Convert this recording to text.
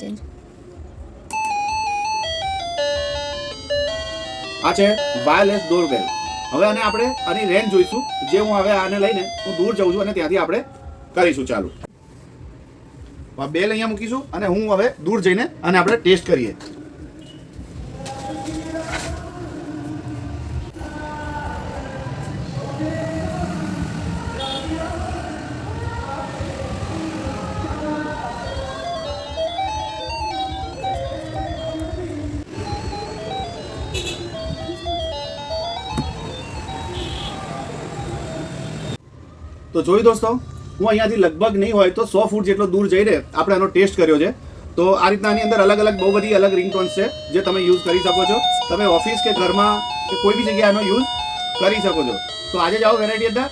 Change આ છે wireless doorbell. હવે આને આપણે આની રેન્જ જોઈશું. જે હું હવે આને લઈને હું દૂર જઉં છું અને ત્યાંથી આપણે કરીશું ચાલુ. બેલ અહીંયા મૂકીશું અને હું હવે દૂર જઈને અને આપણે ટેસ્ટ કરીએ. તો જોયું દોસ્તો, હું અહીંયાથી લગભગ નહીં હોય તો 100 ફૂટ જેટલો દૂર જઈને આપણે આનો ટેસ્ટ કર્યો છે. તો આ રીતના આની અંદર અલગ અલગ બહુ બધી અલગ રિંગટોન્સ છે જે તમે યુઝ કરી શકો છો. તમે ઓફિસ કે ઘરમાં કે કોઈ બી જગ્યાએ આનો યુઝ કરી શકો છો. તો આજે જાઓ વેરાયટી અડ્ડા.